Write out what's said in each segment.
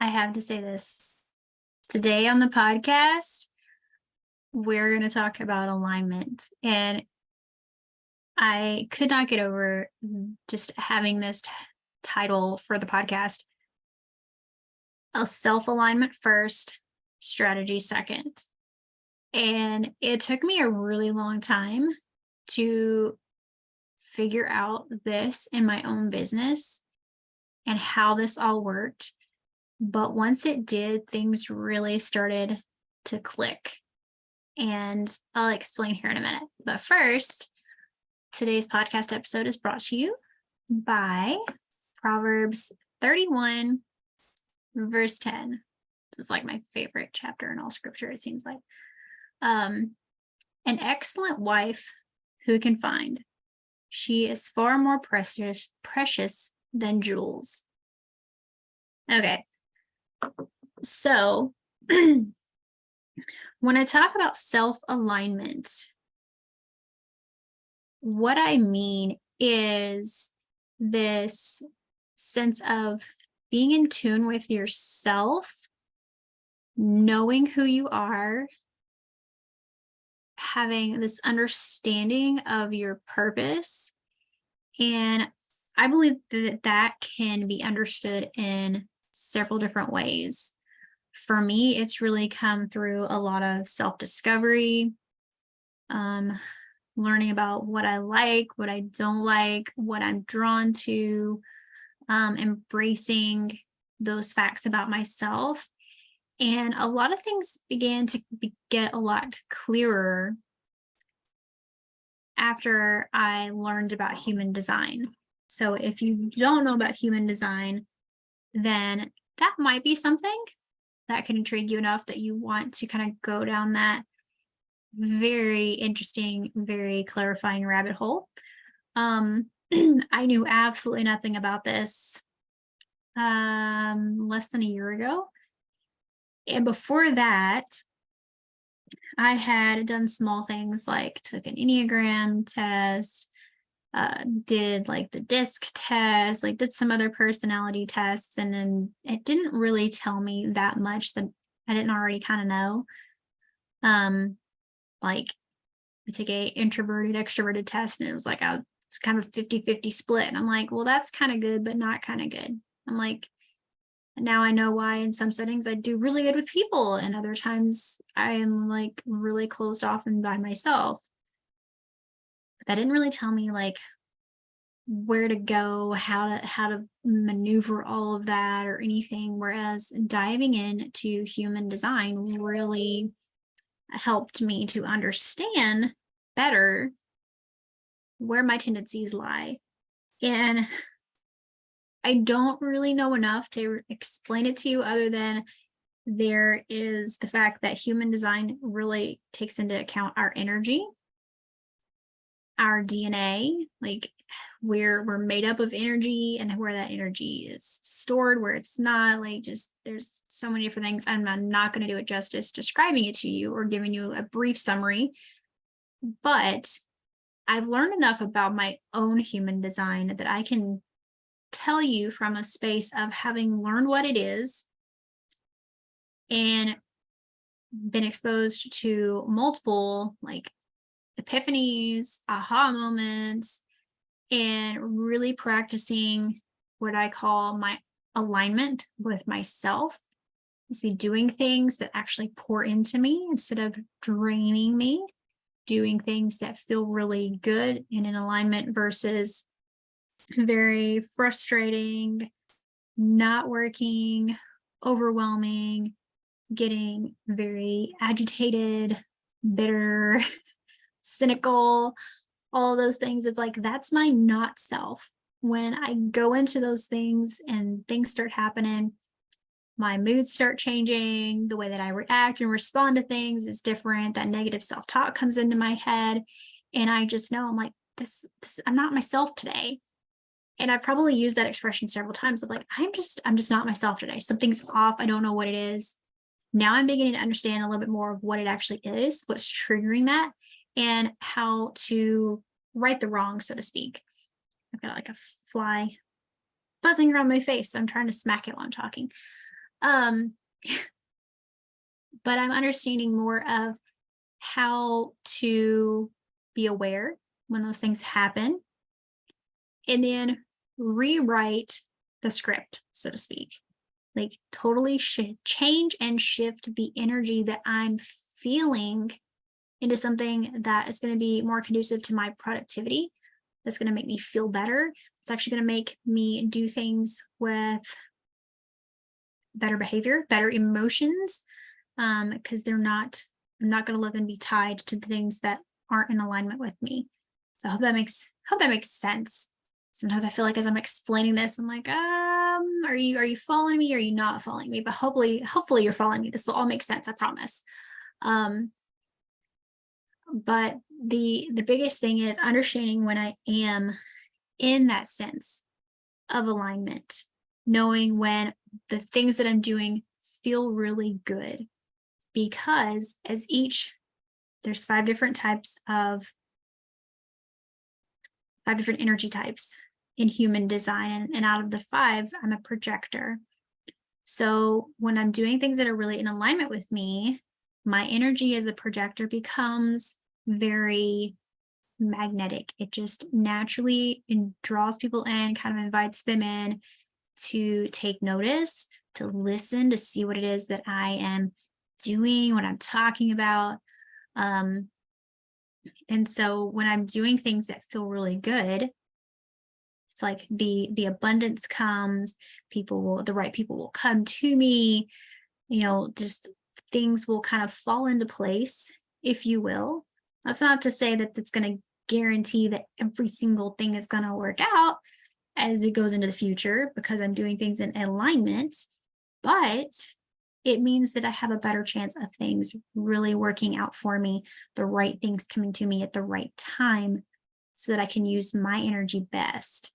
I have to say this. Today on the podcast, we're going to talk about alignment. And I could not get over just having this title for the podcast: a self alignment first, strategy second. And it took me a really long time to figure out this in my own business and how this all worked. But once it did, things really started to click. And I'll explain here in a minute. But first, today's podcast episode is brought to you by Proverbs 31, verse 10. This is like my favorite chapter in all scripture, it seems like. An excellent wife who can find? She is far more precious than jewels. Okay. So when I talk about self-alignment, what I mean is this sense of being in tune with yourself, knowing who you are, having this understanding of your purpose. And I believe that can be understood in several different ways. For me, it's really come through a lot of self-discovery, learning about what I like, what I don't like, what I'm drawn to, embracing those facts about myself. And a lot of things began to get a lot clearer after I learned about human design. So if you don't know about human design, then that might be something that can intrigue you enough that you want to kind of go down that very interesting, very clarifying rabbit hole. I knew absolutely nothing about this less than a year ago. And before that, I had done small things like took an Enneagram test, did like the DISC test, like did some other personality tests, and then it didn't really tell me that much that I didn't already kind of know. Like I took a introverted extroverted test, and it was like it's kind of 50-50 split. And I'm like, well, that's kind of good, but not kind of good. I'm like, now I know why in some settings I do really good with people, and other times I am like really closed off and by myself. But that didn't really tell me like where to go, how to maneuver all of that or anything. Whereas diving into human design really helped me to understand better where my tendencies lie. And I don't really know enough to explain it to you other than there is the fact that human design really takes into account our energy, our DNA, like we're made up of energy and where that energy is stored, where it's not, like just there's so many different things. I'm not going to do it justice describing it to you or giving you a brief summary, but I've learned enough about my own human design that I can tell you from a space of having learned what it is and been exposed to multiple like epiphanies, aha moments, and really practicing what I call my alignment with myself. See, doing things that actually pour into me instead of draining me, doing things that feel really good and in alignment versus very frustrating, not working, overwhelming, getting very agitated, bitter, cynical, all those things. It's like, that's my not self. When I go into those things and things start happening, my moods start changing, the way that I react and respond to things is different. That negative self-talk comes into my head. And I just know I'm like, this I'm not myself today. And I've probably used that expression several times of like, I'm just not myself today. Something's off. I don't know what it is. Now I'm beginning to understand a little bit more of what it actually is, what's triggering that, and how to right the wrong, so to speak. I've got like a fly buzzing around my face. So I'm trying to smack it while I'm talking. Um, but I'm understanding more of how to be aware when those things happen and then rewrite the script, so to speak. Like totally change and shift the energy that I'm feeling into something that is going to be more conducive to my productivity. That's going to make me feel better. It's actually going to make me do things with better behavior, better emotions, because I'm not going to let them be tied to the things that aren't in alignment with me. So I hope that makes sense. Sometimes I feel like as I'm explaining this, I'm like, are you following me? Or are you not following me? But hopefully you're following me. This will all make sense, I promise. But the biggest thing is understanding when I am in that sense of alignment, knowing when the things that I'm doing feel really good, because there's 5 different energy types in human design. And out of the 5, I'm a projector. So when I'm doing things that are really in alignment with me, my energy as a projector becomes very magnetic. It just naturally draws people in, kind of invites them in to take notice, to listen, to see what it is that I am doing, what I'm talking about. And so when I'm doing things that feel really good, it's like the abundance comes, the right people will come to me, just things will kind of fall into place, if you will. That's not to say that it's going to guarantee that every single thing is going to work out as it goes into the future, because I'm doing things in alignment, but it means that I have a better chance of things really working out for me, the right things coming to me at the right time, so that I can use my energy best.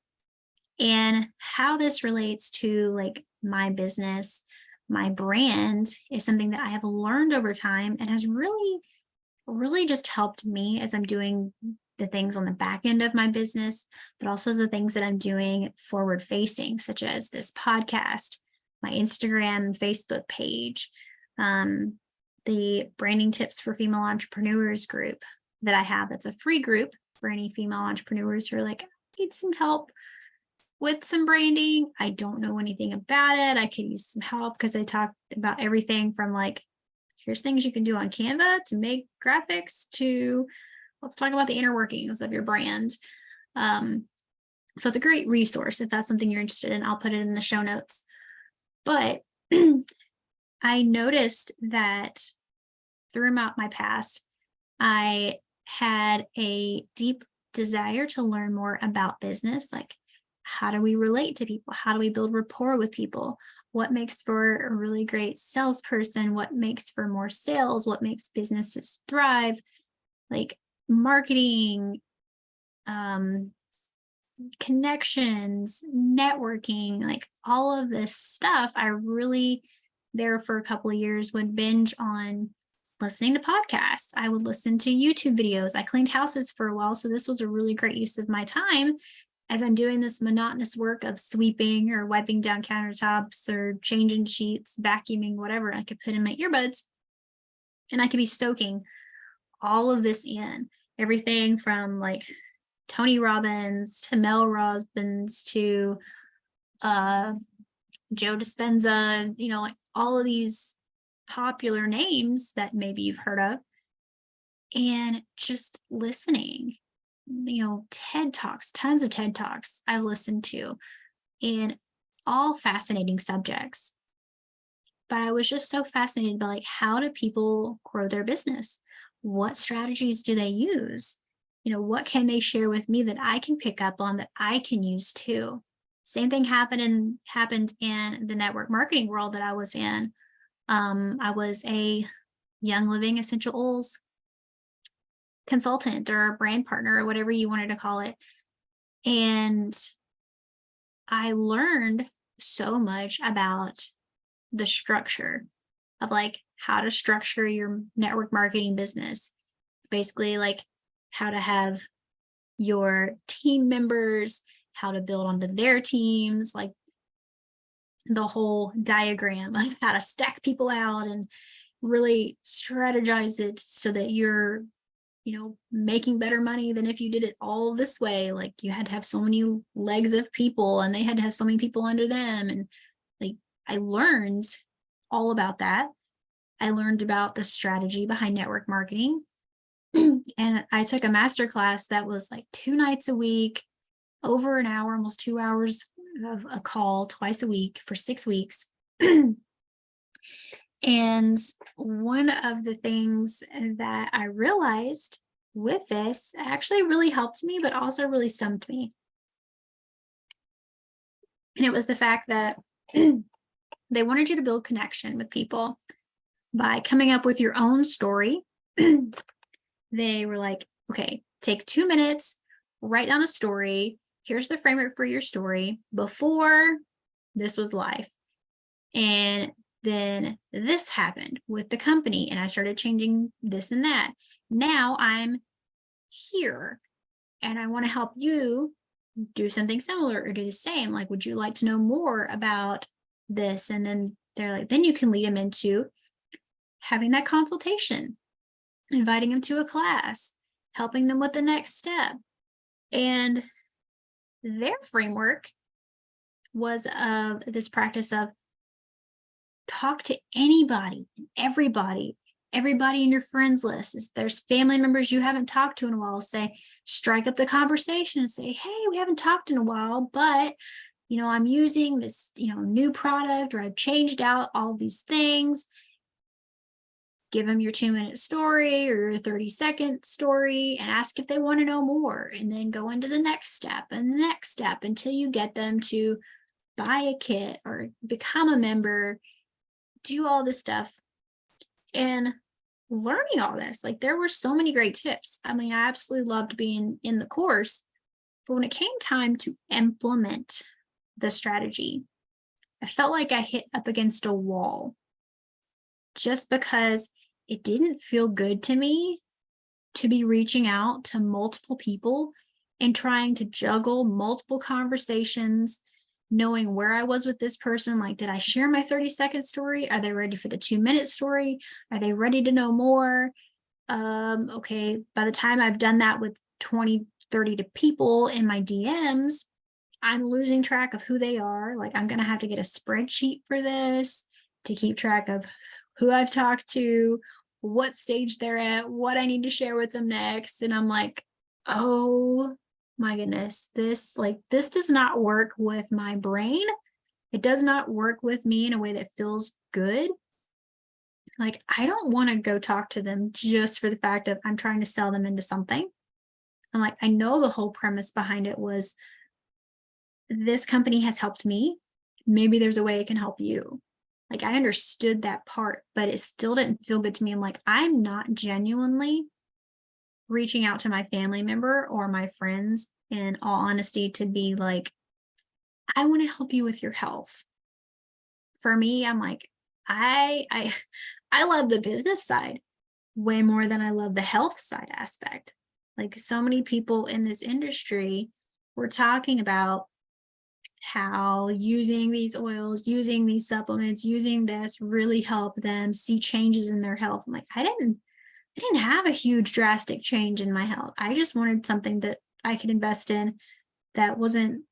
And how this relates to like my business, my brand, is something that I have learned over time and has really, really just helped me as I'm doing the things on the back end of my business, but also the things that I'm doing forward facing, such as this podcast, my Instagram and Facebook page, the branding tips for female entrepreneurs group that I have. That's a free group for any female entrepreneurs who are like, I need some help with some branding. I don't know anything about it. I could use some help, because I talk about everything from like, here's things you can do on Canva to make graphics, to let's talk about the inner workings of your brand. So it's a great resource if that's something you're interested in. I'll put it in the show notes. But I noticed that throughout my past, I had a deep desire to learn more about business. Like, how do we relate to people? How do we build rapport with people? What makes for a really great salesperson? What makes for more sales? What makes businesses thrive? Like marketing, connections, networking, like all of this stuff. I really, there for a couple of years, would binge on listening to podcasts. I would listen to YouTube videos. I cleaned houses for a while, so this was a really great use of my time as I'm doing this monotonous work of sweeping or wiping down countertops or changing sheets, vacuuming, whatever. I could put in my earbuds and I could be soaking all of this in, everything from like Tony Robbins to Mel Robbins to Joe Dispenza, like all of these popular names that maybe you've heard of, and just listening. TED Talks, tons of TED Talks I listened to, and all fascinating subjects. But I was just so fascinated by like, how do people grow their business? What strategies do they use? What can they share with me that I can pick up on, that I can use too? Same thing happened in the network marketing world that I was in. I was a Young Living Essential Oils consultant or brand partner or whatever you wanted to call it. And I learned so much about the structure of like how to structure your network marketing business. Basically, like how to have your team members, how to build onto their teams, like the whole diagram of how to stack people out and really strategize it so that you're, making better money than if you did it all this way. Like you had to have so many legs of people and they had to have so many people under them. And like I learned all about that. I learned about the strategy behind network marketing. And I took a master class that was like 2 nights a week, over an hour, almost 2 hours of a call twice a week for 6 weeks. And one of the things that I realized with this actually really helped me, but also really stumped me. And it was the fact that they wanted you to build connection with people by coming up with your own story. They were like, okay, take 2 minutes, write down a story. Here's the framework for your story before this was life. And then this happened with the company and I started changing this and that. Now I'm here and I want to help you do something similar or do the same. Like, would you like to know more about this? And then they're like, then you can lead them into having that consultation, inviting them to a class, helping them with the next step. And their framework was of this practice of talk to anybody, everybody in your friends list. If there's family members you haven't talked to in a while, say, strike up the conversation and say, hey, we haven't talked in a while, but I'm using this, new product, or I've changed out all these things. Give them your 2-minute story or your 30-second story and ask if they want to know more, and then go into the next step and the next step until you get them to buy a kit or become a member, do all this stuff. And learning all this, like there were so many great tips. I mean, I absolutely loved being in the course, but when it came time to implement the strategy, I felt like I hit up against a wall just because it didn't feel good to me to be reaching out to multiple people and trying to juggle multiple conversations, knowing where I was with this person. Like, did I share my 30-second story? Are they ready for the 2-minute story? Are they ready to know more? Okay, by the time I've done that with 20, 30 to people in my DMs, I'm losing track of who they are. Like, I'm going to have to get a spreadsheet for this to keep track of who I've talked to, what stage they're at, what I need to share with them next. And I'm like, oh my goodness, this does not work with my brain. It does not work with me in a way that feels good. Like, I don't want to go talk to them just for the fact of I'm trying to sell them into something. I'm like, I know the whole premise behind it was this company has helped me. Maybe there's a way it can help you. Like, I understood that part, but it still didn't feel good to me. I'm like, I'm not genuinely reaching out to my family member or my friends in all honesty to be like, I want to help you with your health. For me, I'm like, I love the business side way more than I love the health side aspect. Like, so many people in this industry were talking about how using these oils, using these supplements, using this really help them see changes in their health. I'm like, I didn't have a huge drastic change in my health. I just wanted something that I could invest in that wasn't,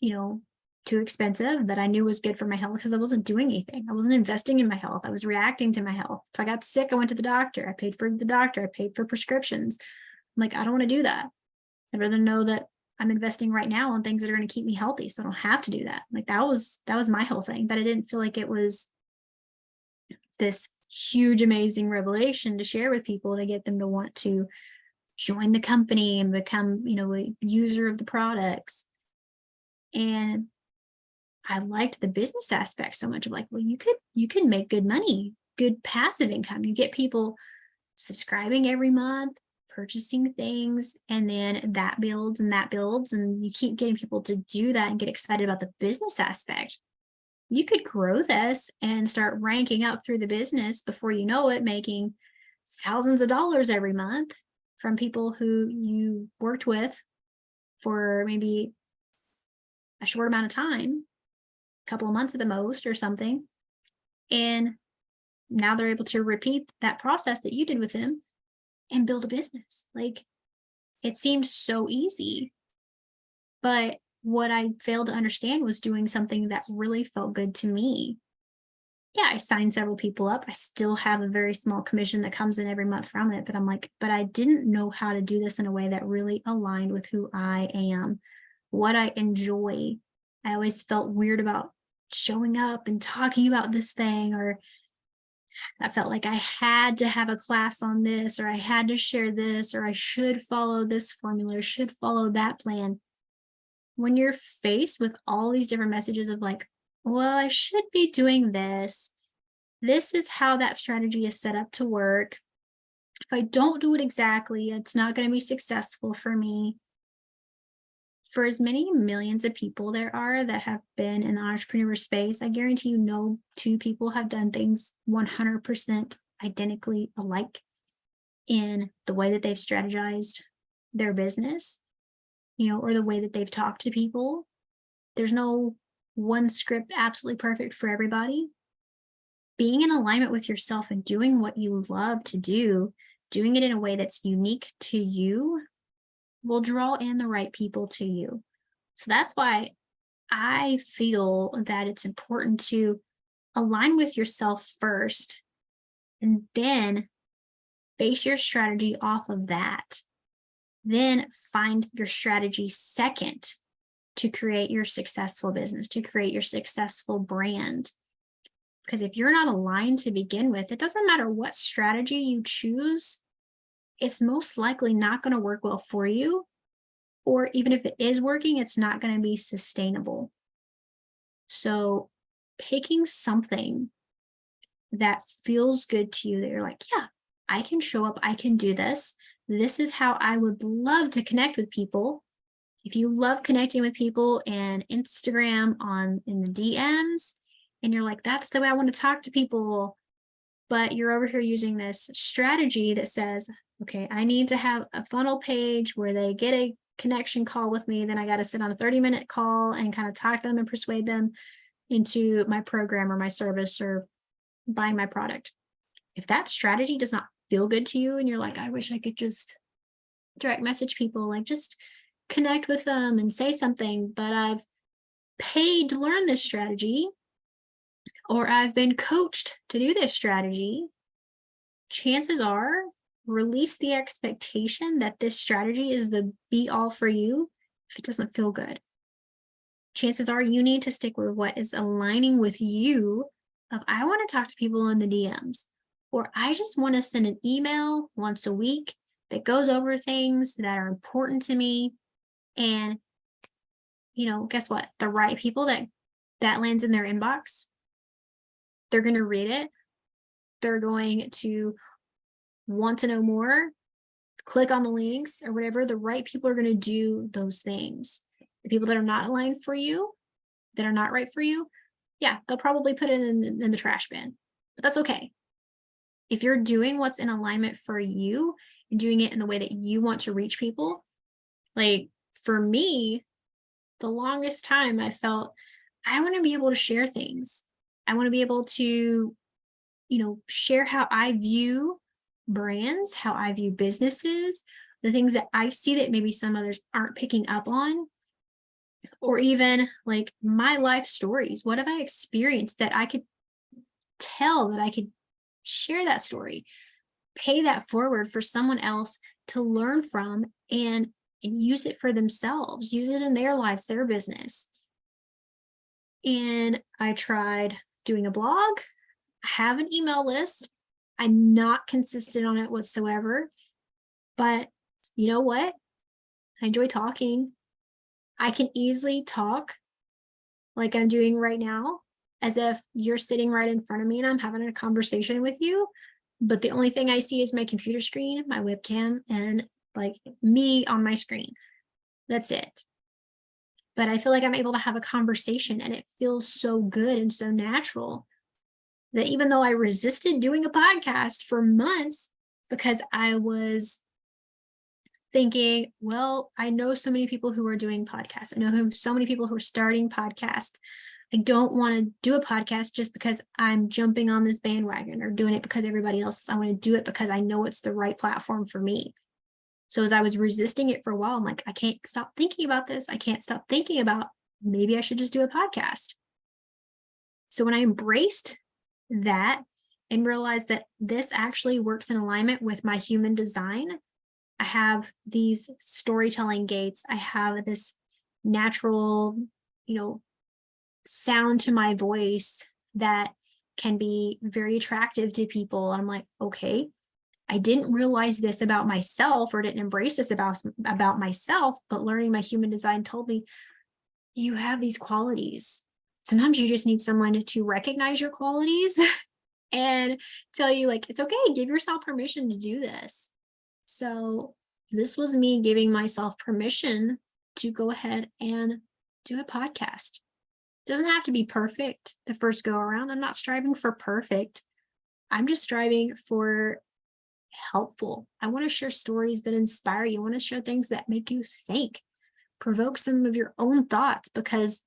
too expensive, that I knew was good for my health, because I wasn't doing anything. I wasn't investing in my health. I was reacting to my health. If I got sick, I went to the doctor. I paid for the doctor. I paid for prescriptions. I'm like, I don't want to do that. I'd rather know that I'm investing right now on things that are going to keep me healthy, so I don't have to do that. Like, that was my whole thing. But I didn't feel like it was this huge, amazing revelation to share with people to get them to want to join the company and become, a user of the products. And I liked the business aspect so much of like, well, you could make good money, good passive income. You get people subscribing every month, purchasing things, and then that builds and that builds, and you keep getting people to do that and get excited about the business aspect. You could grow this and start ranking up through the business before you know it, making thousands of dollars every month from people who you worked with for maybe a short amount of time. couple of months at the most or something. And now they're able to repeat that process that you did with them and build a business. Like, it seemed so easy. But what I failed to understand was doing something that really felt good to me. Yeah, I signed several people up. I still have a very small commission that comes in every month from it. But I'm like, but I didn't know how to do this in a way that really aligned with who I am, what I enjoy. I always felt weird about showing up and talking about this thing, or I felt like I had to have a class on this, or I had to share this, or I should follow this formula, or should follow that plan. When you're faced with all these different messages of like, well, I should be doing this. This is how that strategy is set up to work. If I don't do it exactly, it's not going to be successful for me. For as many millions of people there are that have been in the entrepreneur space, I guarantee you no two people have done things 100% identically alike in the way that they've strategized their business, or the way that they've talked to people. There's no one script absolutely perfect for everybody. Being in alignment with yourself and doing what you love to do, doing it in a way that's unique to you, will draw in the right people to you. So that's why I feel that it's important to align with yourself first and then base your strategy off of that. Then find your strategy second to create your successful business, to create your successful brand. Because if you're not aligned to begin with, it doesn't matter what strategy you choose, it's most likely not going to work well for you. Or even if it is working, it's not going to be sustainable. So picking something that feels good to you, that you're like, yeah, I can show up, I can do this. This is how I would love to connect with people. If you love connecting with people and Instagram in the DMs, and you're like, that's the way I want to talk to people, but you're over here using this strategy that says, okay, I need to have a funnel page where they get a connection call with me. Then I got to sit on a 30-minute call and kind of talk to them and persuade them into my program or my service or buying my product. If that strategy does not feel good to you and you're like, I wish I could just direct message people, like just connect with them and say something, but I've paid to learn this strategy, or I've been coached to do this strategy, chances are, release the expectation that this strategy is the be all for you if it doesn't feel good. Chances are you need to stick with what is aligning with you of, I want to talk to people in the DMs, or I just want to send an email once a week that goes over things that are important to me. And, guess what? The right people that lands in their inbox, they're going to read it. They're going to want to know more, click on the links or whatever. The right people are going to do those things. The people that are not aligned for you, that are not right for you, yeah, they'll probably put it in the trash bin, but that's okay. If you're doing what's in alignment for you and doing it in the way that you want to reach people, like for me, the longest time I felt I want to be able to share things. I want to be able to, share how I view brands, how I view businesses, the things that I see that maybe some others aren't picking up on, or even like my life stories. What have I experienced that I could tell, that I could share that story, pay that forward for someone else to learn from and use it for themselves, use it in their lives, their business. And I tried doing a blog. I have an email list. I'm not consistent on it whatsoever, but you know what? I enjoy talking. I can easily talk like I'm doing right now, as if you're sitting right in front of me and I'm having a conversation with you. But the only thing I see is my computer screen, my webcam, and like me on my screen. That's it. But I feel like I'm able to have a conversation and it feels so good and so natural that even though I resisted doing a podcast for months because I was thinking, well, I know so many people who are doing podcasts. I know so many people who are starting podcasts. I don't want to do a podcast just because I'm jumping on this bandwagon or doing it because everybody else is. I want to do it because I know it's the right platform for me. So as I was resisting it for a while, I'm like, I can't stop thinking about this. I can't stop thinking about maybe I should just do a podcast. So when I embraced that and realized that this actually works in alignment with my human design, I have these storytelling gates. I have this natural, sound to my voice that can be very attractive to people. I'm like, okay, I didn't realize this about myself or didn't embrace this about myself, but learning my human design told me you have these qualities. Sometimes you just need someone to recognize your qualities and tell you, like, it's okay, give yourself permission to do this. So this was me giving myself permission to go ahead and do a podcast. It doesn't have to be perfect the first go around. I'm not striving for perfect. I'm just striving for helpful. I want to share stories that inspire you. I want to share things that make you think, provoke some of your own thoughts, because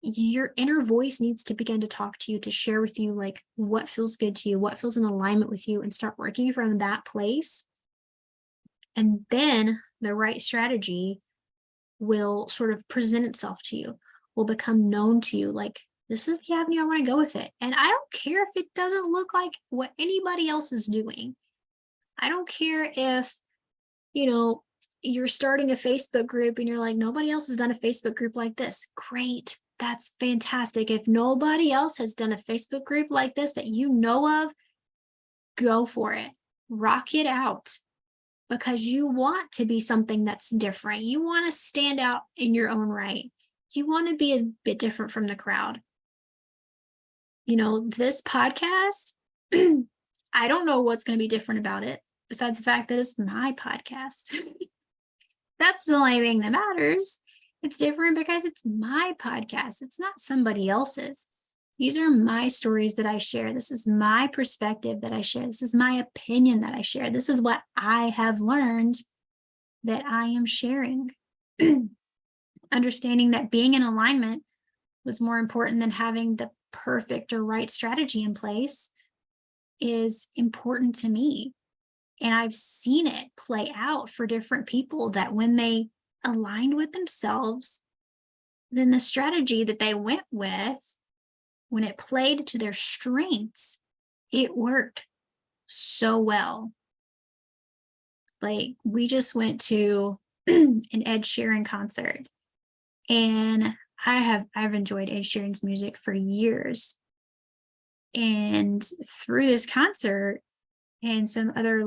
your inner voice needs to begin to talk to you, to share with you like what feels good to you, what feels in alignment with you, and start working from that place. And then the right strategy will sort of present itself to you, will become known to you. Like, this is the avenue I want to go with it. And I don't care if it doesn't look like what anybody else is doing. I don't care if, you're starting a Facebook group and you're like, nobody else has done a Facebook group like this. Great. That's fantastic. If nobody else has done a Facebook group like this that you know of, go for it. Rock it out, because you want to be something that's different. You want to stand out in your own right. You want to be a bit different from the crowd. This podcast, I don't know what's going to be different about it, besides the fact that it's my podcast. That's the only thing that matters. It's different because it's my podcast. It's not somebody else's. These are my stories that I share. This is my perspective that I share. This is my opinion that I share. This is what I have learned that I am sharing. Understanding that being in alignment was more important than having the perfect or right strategy in place is important to me. And I've seen it play out for different people, that when they aligned with themselves, then the strategy that they went with, when it played to their strengths, it worked so well. Like, we just went to an Ed Sheeran concert, and I've enjoyed Ed Sheeran's music for years. And through this concert and some other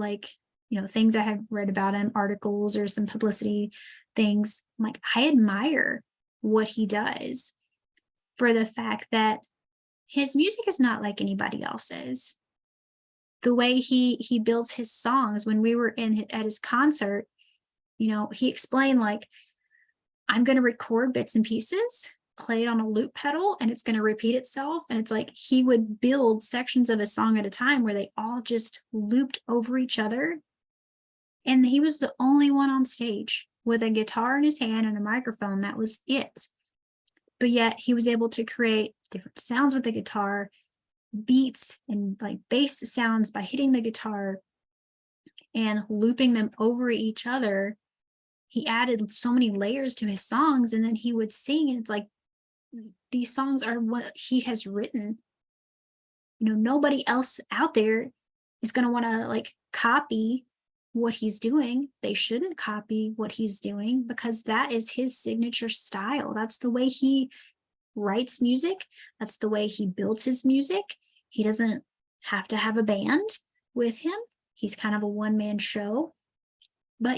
things I have read about him, articles or some publicity things, like, I admire what he does, for the fact that his music is not like anybody else's. The way he builds his songs, when we were at his concert, he explained, like, I'm going to record bits and pieces, play it on a loop pedal, and it's going to repeat itself. And it's like he would build sections of a song at a time where they all just looped over each other. And he was the only one on stage with a guitar in his hand and a microphone. That was it. But yet he was able to create different sounds with the guitar, beats and like bass sounds by hitting the guitar and looping them over each other. He added so many layers to his songs, and then he would sing, and it's like, these songs are what he has written. Nobody else out there is going to want to copy what he's doing. They shouldn't copy what he's doing, because that is his signature style. That's the way he writes music. That's the way he builds his music. He doesn't have to have a band with him. He's kind of a one-man show. But,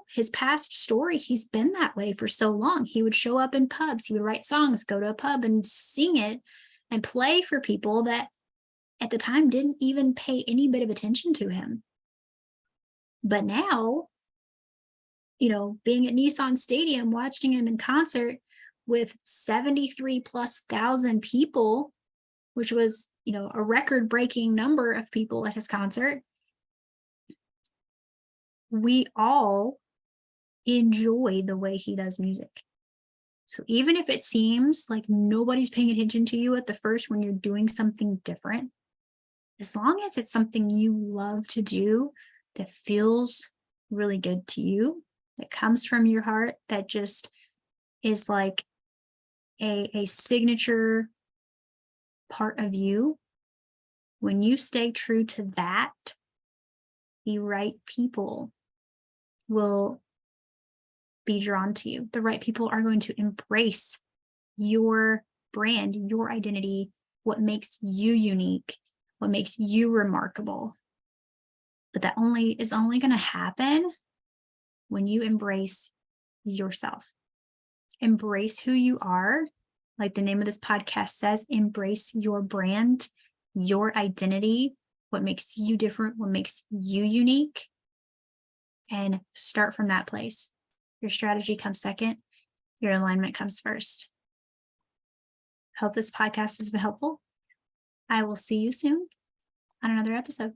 his past story, he's been that way for so long. He would show up in pubs. He would write songs, go to a pub and sing it and play for people that at the time didn't even pay any bit of attention to him. But now, being at Nissan Stadium, watching him in concert with 73,000+ people, which was, a record-breaking number of people at his concert, we all enjoy the way he does music. So even if it seems like nobody's paying attention to you at the first when you're doing something different, as long as it's something you love to do that feels really good to you, that comes from your heart, that just is like a signature part of you, when you stay true to that, the right people will be drawn to you. The right people are going to embrace your brand, your identity, what makes you unique, what makes you remarkable. But that is only going to happen when you embrace yourself. Embrace who you are. Like the name of this podcast says, embrace your brand, your identity, what makes you different, what makes you unique, and start from that place. Your strategy comes second, your alignment comes first. Hope this podcast has been helpful. I will see you soon on another episode.